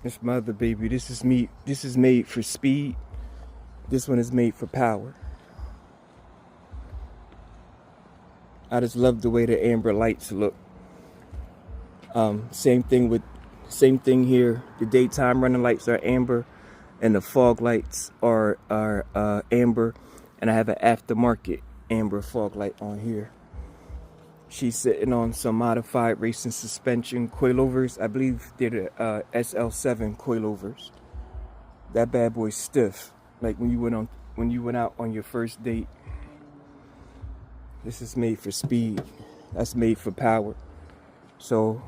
This mother baby, this is made for speed. This one is made for power. I just love the way the amber lights look. Same thing here. The daytime running lights are amber, and the fog lights are amber. And I have an aftermarket amber fog light on here. She's sitting on some modified racing suspension coilovers. I believe they're the SL7 coilovers. That bad boy's stiff. Like when you went out on your first date. This is made for speed. That's made for power. So